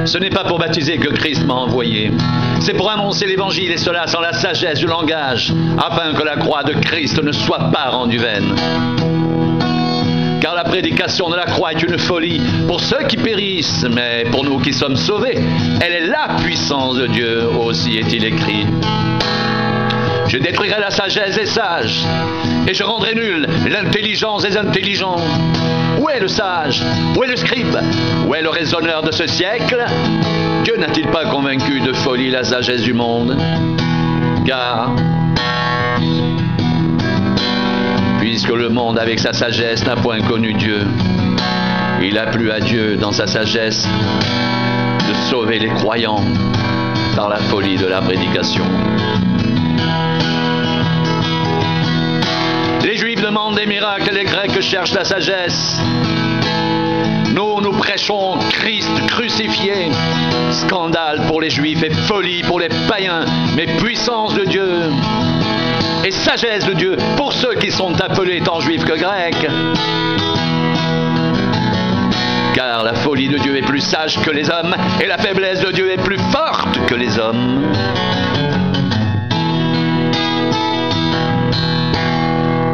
Ce n'est pas pour baptiser que Christ m'a envoyé. C'est pour annoncer l'évangile et cela sans la sagesse du langage, afin que la croix de Christ ne soit pas rendue vaine. Car la prédication de la croix est une folie pour ceux qui périssent, mais pour nous qui sommes sauvés, elle est la puissance de Dieu, aussi est-il écrit. Je détruirai la sagesse des sages, et je rendrai nulle l'intelligence des intelligents. Où est le sage? Où est le scribe? Où est le raisonneur de ce siècle? Dieu n'a-t-il pas convaincu de folie la sagesse du monde? Car, puisque le monde avec sa sagesse n'a point connu Dieu, il a plu à Dieu dans sa sagesse de sauver les croyants par la folie de la prédication. Les Juifs demandent des miracles, les Grecs cherchent la sagesse. Nous prêchons Christ crucifié. Scandale pour les Juifs et folie pour les païens, mais puissance de Dieu et sagesse de Dieu pour ceux qui sont appelés tant juifs que grecs. Car la folie de Dieu est plus sage que les hommes et la faiblesse de Dieu est plus forte que les hommes.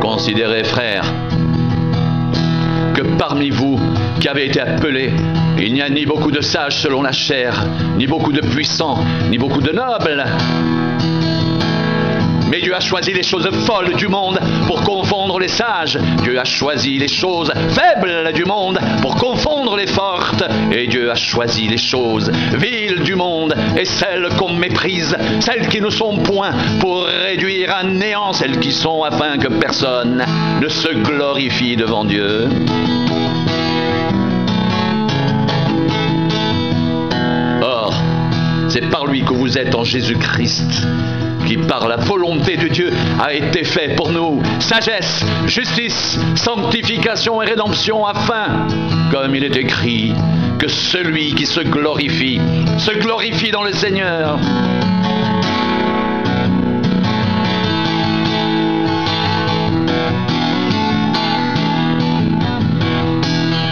Considérez, frères, que parmi vous qui avez été appelés, il n'y a ni beaucoup de sages selon la chair, ni beaucoup de puissants, ni beaucoup de nobles. Mais Dieu a choisi les choses folles du monde pour confondre les sages. Dieu a choisi les choses faibles du monde pour confondre les fortes. Et Dieu a choisi les choses viles du monde et celles qu'on méprise, celles qui ne sont point, pour réduire à néant celles qui sont, afin que personne ne se glorifie devant Dieu. Or, c'est par lui que vous êtes en Jésus-Christ, qui par la volonté de Dieu a été fait pour nous sagesse, justice, sanctification et rédemption, afin, comme il est écrit, que celui qui se glorifie dans le Seigneur.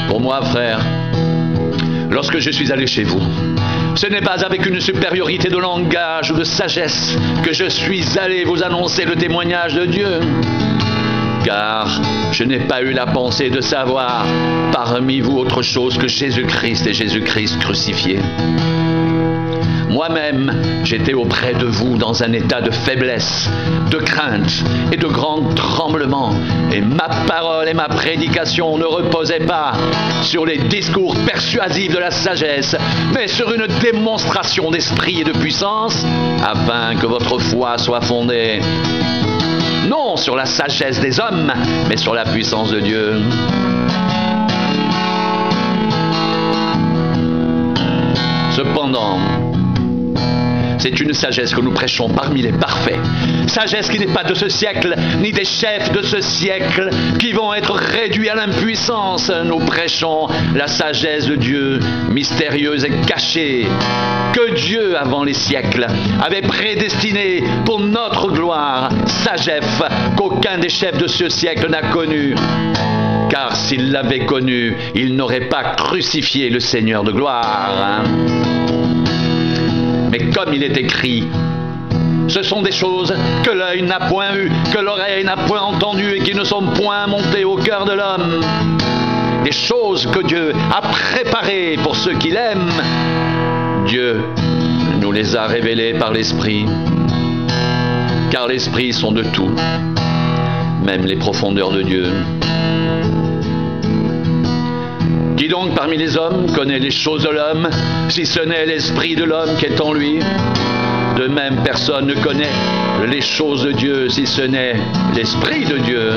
Pour moi, frère, lorsque je suis allé chez vous, ce n'est pas avec une supériorité de langage ou de sagesse que je suis allé vous annoncer le témoignage de Dieu. Car je n'ai pas eu la pensée de savoir parmi vous autre chose que Jésus-Christ et Jésus-Christ crucifié. Moi-même, j'étais auprès de vous dans un état de faiblesse, de crainte et de grand tremblement. Et ma parole et ma prédication ne reposaient pas sur les discours persuasifs de la sagesse, mais sur une démonstration d'esprit et de puissance, afin que votre foi soit fondée non sur la sagesse des hommes, mais sur la puissance de Dieu. Cependant, c'est une sagesse que nous prêchons parmi les parfaits. Sagesse qui n'est pas de ce siècle, ni des chefs de ce siècle, qui vont être réduits à l'impuissance. Nous prêchons la sagesse de Dieu, mystérieuse et cachée, que Dieu, avant les siècles, avait prédestinée pour notre gloire. Sagesse qu'aucun des chefs de ce siècle n'a connue. Car s'il l'avait connue, il n'aurait pas crucifié le Seigneur de gloire. Mais comme il est écrit, ce sont des choses que l'œil n'a point vues, que l'oreille n'a point entendues et qui ne sont point montées au cœur de l'homme. Des choses que Dieu a préparées pour ceux qui l'aiment. Dieu nous les a révélées par l'Esprit. Car l'Esprit sont de tout, même les profondeurs de Dieu. Qui donc parmi les hommes connaît les choses de l'homme, si ce n'est l'esprit de l'homme qui est en lui? De même, personne ne connaît les choses de Dieu, si ce n'est l'esprit de Dieu.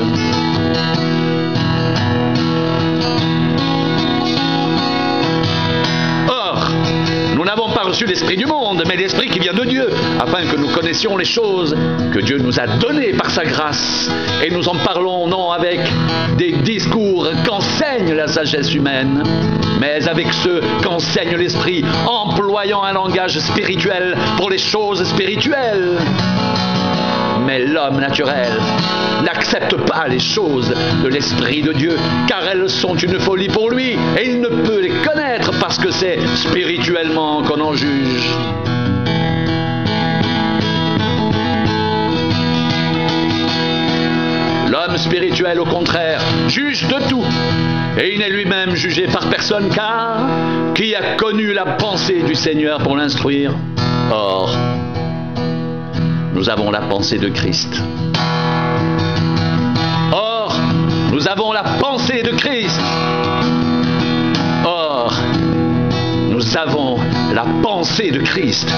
Or, nous n'avons pas reçu l'esprit du monde, mais l'esprit qui vient de Dieu, afin que nous connaissions les choses que Dieu nous a données par sa grâce. Et nous en parlons non avec des discours qu'enseigne la sagesse humaine, mais avec ceux qu'enseigne l'esprit, employant un langage spirituel pour les choses spirituelles. Mais l'homme naturel n'accepte pas les choses de l'Esprit de Dieu, car elles sont une folie pour lui, et il ne peut les connaître parce que c'est spirituellement qu'on en juge. L'homme spirituel, au contraire, juge de tout, et il n'est lui-même jugé par personne, car qui a connu la pensée du Seigneur pour l'instruire? Or, nous avons la pensée de Christ. Or, nous avons la pensée de Christ. Or, nous avons la pensée de Christ.